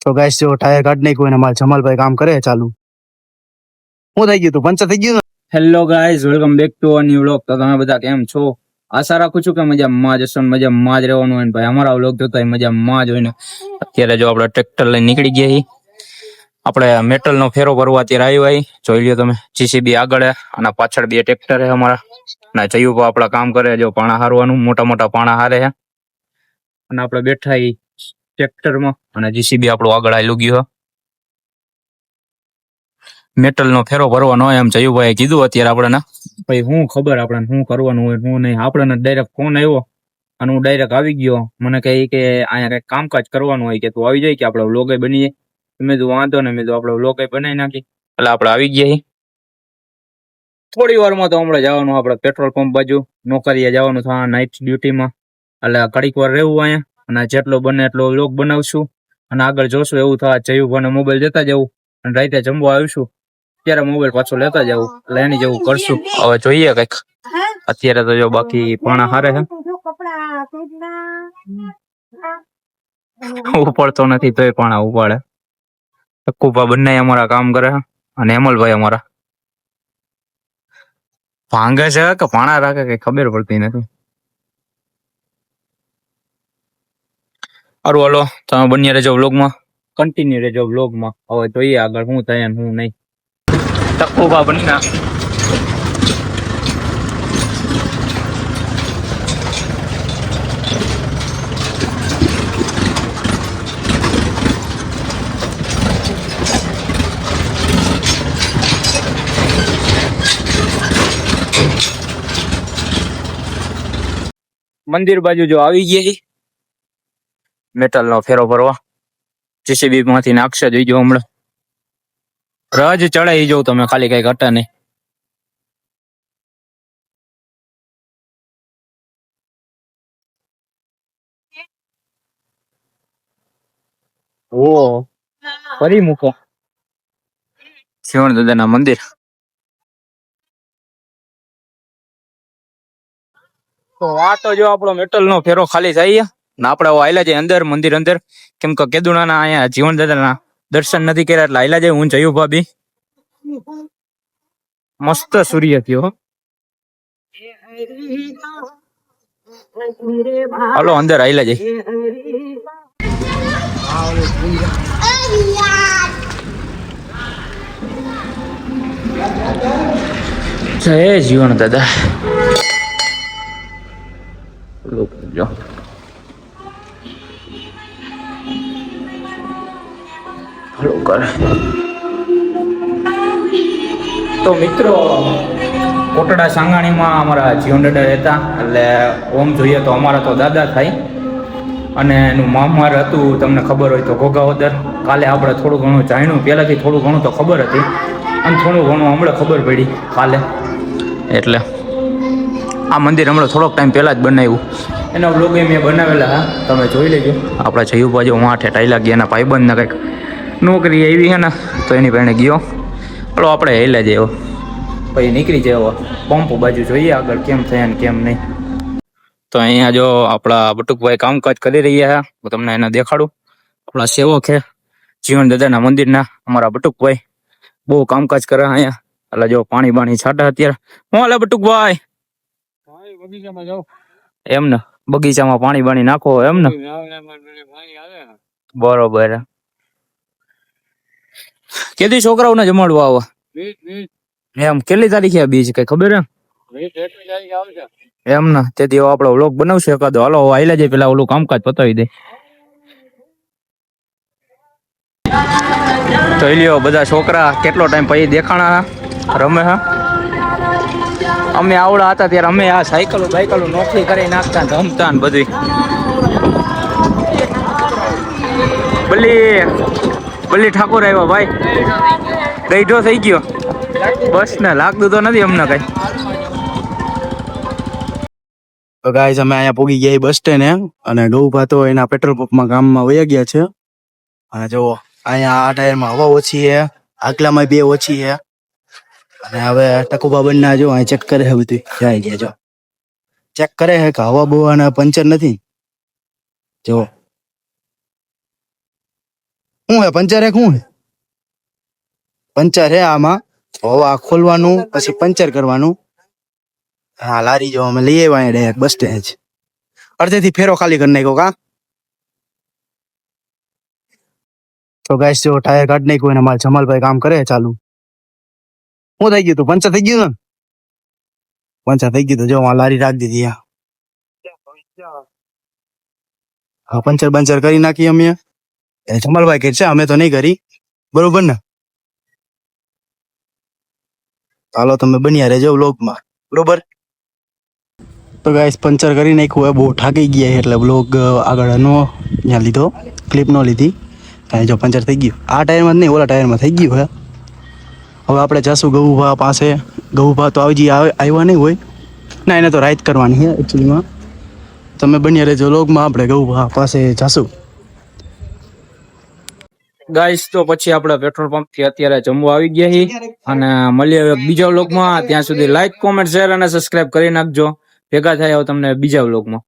તો ગાઈસ જો ટાયર કાઢ નાખ્યું અને મારા જમાલભાઈ કામ કરે ચાલુ. શું થઈ ગયું તું? પંચર થઈ ગયું? Hello guys, welcome back to a new vlog. તો તમે બધા કેમ છો? આશા રાખું છું કે મજામાં જ હશો, મજામાં જ રહેવાનું હોય ને ભાઈ અમારા વ્લોગ જોતા મજામાં જ હોય ને. અત્યારે જો આપણે ટ્રેક્ટર લઈને નીકળી ગયા છીએ. આપણે મેટલ નો ફેરો ભરવા અત્યારે આવ્યા. જોઈ લ્યો તમે, જીસીબી આગળ અને પાછળ બે ટ્રેક્ટર છે અમારા. ના જયુભા આપણા કામ કરે, જો પાણા હારવાનું, મોટા મોટા પાણા હારે છે. અને આપણે બેઠા ટ્રેક્ટરમાં અને જીસીબી આપણું આગળ આવેલું ગયું. મેટલ નો ફેરો ભરવાનો હોય એમ જયુભાઈ કીધું. અત્યારે આપણે ભાઈ શું ખબર આપણે શું કરવાનું હોય શું નહીં. આપણે ડાયરેક્ટ ફોન આવ્યો અને હું ડાયરેક્ટ આવી ગયો. મને કહી કે અહીંયા કઈક કામકાજ કરવાનું હોય કે તું આવી જાય કે આપણે વ્લોગ બનીએ. મેં તો વાંધો ને, મેં તો આપણે વ્લોગ બનાવી નાખી. એટલે આપણે આવી ગયા. થોડી વારમાં તો હમણાં જવાનું આપણે પેટ્રોલ પંપ બાજુ, નોકરીએ જવાનું થાય નાઇટ ડ્યુટીમાં. એટલે ઘડીક વાર રહેવું અહીંયા અને જેટલો બને એટલો વ્લોગ બનાવશું અને આગળ જોશું. એવું થાય જયુભાઈને મોબાઈલ દેતા જવું અને રાતે જમવા આવીશું ત્યારે મોબાઈલ પાછો લેતા જવું. એટલે એની જેવું કરશું. હવે જોઈએ કઈક. અત્યારે તો જો બાકી પાણા હારે છે, ઉપાડતો નથી તોય પાણા ઉપાડે. ટક્કુભા બંને અમારા કામ કરે અને હેમલભાઈ અમારા ભાંગે છે કે પાણા રાખે કઈ ખબર પડતી નથી. સારું હાલો, તમે બન્યા રહેજો વ્લોગમાં, કન્ટિન્યુ રહેજો વ્લોગમાં. હવે જોઈએ આગળ શું થાય ને શું નહીં. ટક્કુભા બન્યા મંદિર બાજુ જો આવી ગયા. મેટલ નો ફેરો ભરવા જીસીબી માંથી નાખશે. જોઈજો હમણાં રજ ચડાઈ જવું તમે, ખાલી કઈ ઘટા નહીં. ઓ ફરી મૂકો શિવણ દાદા ના મંદિર. તો આ તો જો આપણો મેટલ નો ફેરો ખાલી જાય ને આપણે આયલા જાય અંદર મંદિર અંદર. કેમ કે કેદુણાના અહીંયા જીવન દાદાના દર્શન નથી કર્યા એટલે આયલા જાય. હું જયું ભાભી મસ્ત સૂર્ય થયો. હાલો અંદર આયલા જાય. જય જીવન દાદા. જો તો મિત્રો, કોટડા સાંગાણીમાં અમારા જીવન દાદા રહેતા. એટલે ઓમ જોઈએ તો અમારા તો દાદા થાય અને એનું મામાર હતું. તમને ખબર હોય તો ઘોઘાવદર. કાલે આપણે થોડું ઘણું જાણ્યું, પહેલાંથી થોડું ઘણું તો ખબર હતી અને થોડું ઘણું હમણાં ખબર પડી કાલે. એટલે આ મંદિર હમણાં થોડોક ટાઈમ પહેલાં જ બનાવ્યું. એના વ્લોગ મેં બનાવેલા હા, તમે જોઈ લેજો. આપણા જયું બાજુ માઠે ટાઈલા ગયા. એના ભાઈબંધને કંઈક નોકરી આવી છે ને તો એની પાસે ગયો. હલો આપણે હેલા જાય પછી નીકળી જાય પંપ બાજુ. જોઈએ આગળ કેમ થયા ને કેમ નહીં. તો અહીંયા જો આપણા બટુકભાઈ કામકાજ કરી રહ્યા છે. હું તમને એને દેખાડું. આપણા સેવક છે જીવન દાદાના મંદિરના અમારા બટુકભાઈ. બહુ કામકાજ કરે અહીંયા. એટલે જો પાણી બાણી છાટા અત્યારે. હું હાલે બટુકભાઈ? એમ ને બગીચામાં પાણી બાણી નાખો એમ ને? બરોબર. કેદી છોકરાઓને જમાડવા આવો એમ? કેટલી તારીખે બીજ કઈ ખબર એમ ને? તેથી આપણો વ્લોગ બનાવશે એકાદો. હાલો આયલા જાય પેલા ઓલું કામકાજ પતાવી દે. જોઈ લ્યો બધા છોકરા કેટલો ટાઈમ પછી દેખાણા રમે હા. અમે આવડા હતા ત્યારે અમે આ સાયકલો નોકરી કરી નાખતા રમતા ને બધું. બલ્લી ઠાકોર આવ્યા ભાઈ. ગઈઢો થઈ ગયો બસ ને, લાગતું તો નથી અમને કઈ. તો ગાઈસ અમે અહીંયા પૂગી ગયા બસ સ્ટેન્ડ અને ડોભા તો એના પેટ્રોલ પંપમાં ગામમાં વયા ગયા છે. અને જો અહીંયા આ ટાયરમાં હવા ઓછી છે, આગલામાં બે ઓછી છે. અને હવે ટકુભા બંને જો અહીં ચેક કરે છે બધું. જાય ગયા જો ચેક કરે છે કે હવા બવા પંચર નથી. જો શું હે પંચર હે શું હે પંચર હે આમાં હવે આ ખોલવાનું પછી પંચર કરવાનું હા લારી જો અમે લઈ આવ્યા ડાયરેક્ટ બસ સ્ટેન્ડ અડધેથી ફેરો ખાલી કરી નાખ્યો કા તો ગાઈસ જો ટાયર કાઢ નાખ્યું અને મારા જમાલભાઈ કામ કરે ચાલુ શું થઈ ગયું તું પંચર થઈ ગયું ને પંચર થઈ ગયું તો જો આ લારી રાખી દીધી હા પંચર બંચર કરી નાખી અમે જમાલભાઈ કે છે અમે તો નહીં કરી બરોબર ને હાલો તમે બન્યા રહેજો વ્લોગમાં બરોબર તો ગાઈસ પંચર કરી નાખ્યું હોય બહુ થાકી ગયા એટલે વ્લોગ આગળ નો ત્યાં લીધો ક્લિપ નો લીધી અને જો પંચર થઈ ગયું આ ટાયરમાં જ નહીં ઓલા ટાયરમાં થઈ ગયું હે હવે આપણે જશું ગૌભા પાસે ગૌભા તો આવ્યા નહીં હોય ના એને તો રાઈત કરવાની છે એકચ્યુઅલીમાં તમે બન્યા રહેજો વ્લોગમાં આપણે ગૌભા પાસે જશું ગાઈસ તો પછી આપણે પેટ્રોલ પંપ થી અત્યારે જમવા આવી ગયા છીએ અને મળીએ હવે બીજા વ્લોગમાં ત્યાં સુધી લાઈક કોમેન્ટ શેર અને સબસ્ક્રાઇબ કરી નાખજો ભેગા થાય તમને બીજા વ્લોગમાં